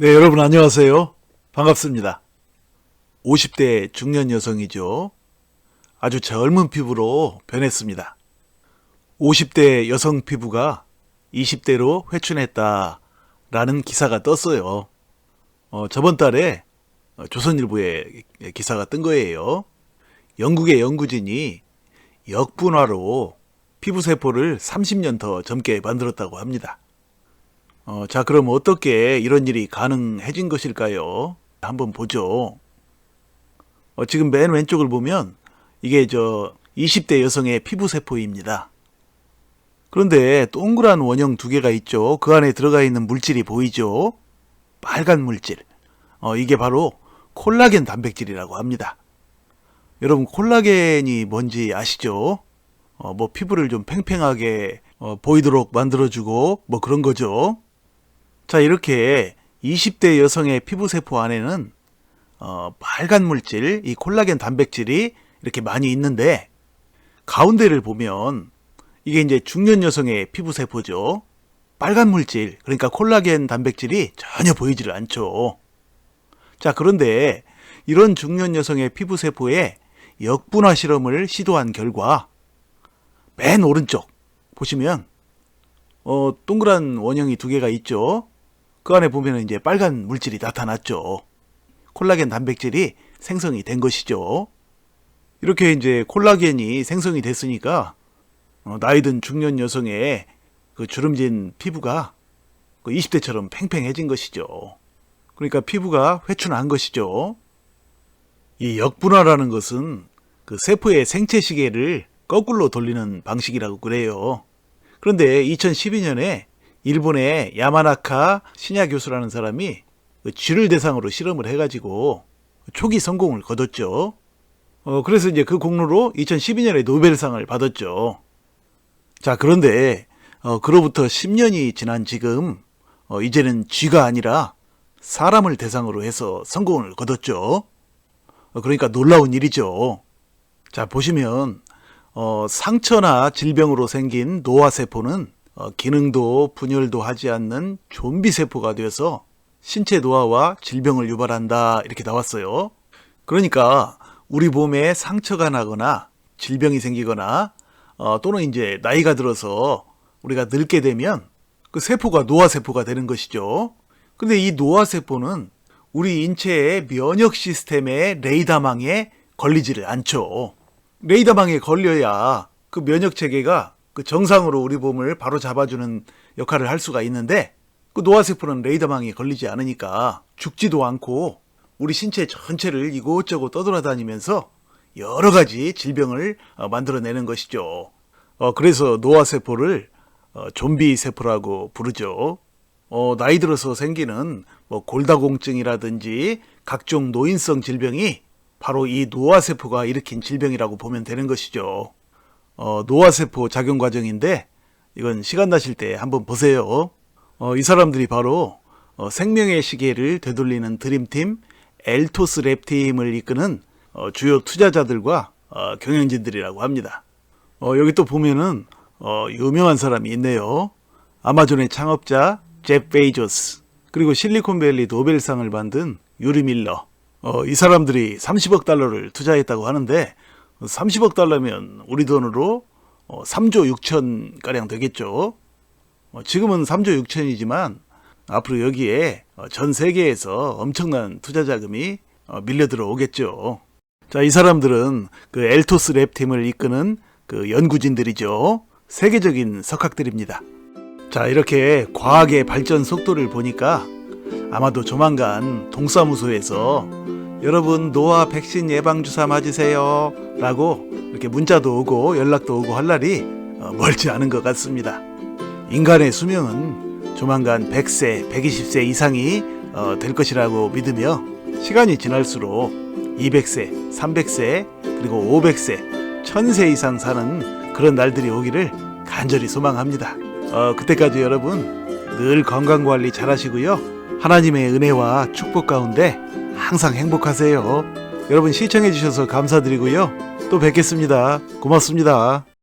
네, 여러분 안녕하세요. 반갑습니다. 50대 중년 여성이죠. 아주 젊은 피부로 변했습니다. 50대 여성 피부가 20대로 회춘했다라는 기사가 떴어요. 저번 달에 조선일보에 기사가 뜬 거예요. 영국의 연구진이 역분화로 피부세포를 30년 더 젊게 만들었다고 합니다. 자, 그럼 어떻게 이런 일이 가능해진 것일까요? 한번 보죠. 지금 맨 왼쪽을 보면 이게 20대 여성의 피부세포입니다. 그런데 동그란 원형 두 개가 있죠. 그 안에 들어가 있는 물질이 보이죠? 빨간 물질. 이게 바로 콜라겐 단백질이라고 합니다. 여러분, 콜라겐이 뭔지 아시죠? 피부를 좀 팽팽하게 보이도록 만들어주고 그런 거죠. 자, 이렇게 20대 여성의 피부세포 안에는 빨간 물질, 이 콜라겐 단백질이 이렇게 많이 있는데, 가운데를 보면 이게 이제 중년 여성의 피부세포죠. 빨간 물질, 그러니까 콜라겐 단백질이 전혀 보이지를 않죠. 자, 그런데 이런 중년 여성의 피부세포에 역분화 실험을 시도한 결과 맨 오른쪽 보시면 동그란 원형이 두 개가 있죠. 그 안에 보면 이제 빨간 물질이 나타났죠. 콜라겐 단백질이 생성이 된 것이죠. 이렇게 이제 콜라겐이 생성이 됐으니까 나이 든 중년 여성의 그 주름진 피부가 20대처럼 팽팽해진 것이죠. 그러니까 피부가 회춘한 것이죠. 이 역분화라는 것은 그 세포의 생체 시계를 거꾸로 돌리는 방식이라고 그래요. 그런데 2012년에 일본의 야마나카 신야 교수라는 사람이 쥐를 대상으로 실험을 해가지고 초기 성공을 거뒀죠. 그래서 이제 그 공로로 2012년에 노벨상을 받았죠. 자, 그런데 그로부터 10년이 지난 지금 이제는 쥐가 아니라 사람을 대상으로 해서 성공을 거뒀죠. 그러니까 놀라운 일이죠. 자, 보시면 상처나 질병으로 생긴 노화세포는 기능도 분열도 하지 않는 좀비세포가 되어서 신체 노화와 질병을 유발한다, 이렇게 나왔어요. 그러니까 우리 몸에 상처가 나거나 질병이 생기거나 또는 이제 나이가 들어서 우리가 늙게 되면 그 세포가 노화세포가 되는 것이죠. 근데 이 노화세포는 우리 인체의 면역 시스템의 레이더망에 걸리지를 않죠. 레이더망에 걸려야 그 면역 체계가 그 정상으로 우리 몸을 바로 잡아주는 역할을 할 수가 있는데, 그 노화세포는 레이더망에 걸리지 않으니까 죽지도 않고 우리 신체 전체를 이곳저곳 떠돌아다니면서 여러 가지 질병을 만들어내는 것이죠. 그래서 노화세포를 좀비세포라고 부르죠. 나이 들어서 생기는 골다공증이라든지 각종 노인성 질병이 바로 이 노화세포가 일으킨 질병이라고 보면 되는 것이죠. 노화세포 작용 과정인데 이건 시간 나실 때 한번 보세요. 이 사람들이 바로 생명의 시계를 되돌리는 드림팀 엘토스 랩팀을 이끄는 주요 투자자들과 경영진들이라고 합니다. 여기 또 보면은 유명한 사람이 있네요. 아마존의 창업자 제프 베이조스, 그리고 실리콘밸리 노벨상을 받은 유리 밀러. 이 사람들이 30억 달러를 투자했다고 하는데 30억 달러면 우리 돈으로 3조 6천 가량 되겠죠. 지금은 3조 6천이지만 앞으로 여기에 전 세계에서 엄청난 투자 자금이 밀려 들어오겠죠. 자, 이 사람들은 그 엘토스 랩팀을 이끄는 그 연구진들이죠. 세계적인 석학들입니다. 자, 이렇게 과학의 발전 속도를 보니까 아마도 조만간 동사무소에서 여러분 노화 백신 예방주사 맞으세요 라고 이렇게 문자도 오고 연락도 오고 할 날이 멀지 않은 것 같습니다. 인간의 수명은 조만간 100세, 120세 이상이 될 것이라고 믿으며, 시간이 지날수록 200세, 300세, 그리고 500세, 1000세 이상 사는 그런 날들이 오기를 간절히 소망합니다. 그때까지 여러분 늘 건강관리 잘 하시고요. 하나님의 은혜와 축복 가운데 항상 행복하세요. 여러분 시청해 주셔서 감사드리고요. 또 뵙겠습니다. 고맙습니다.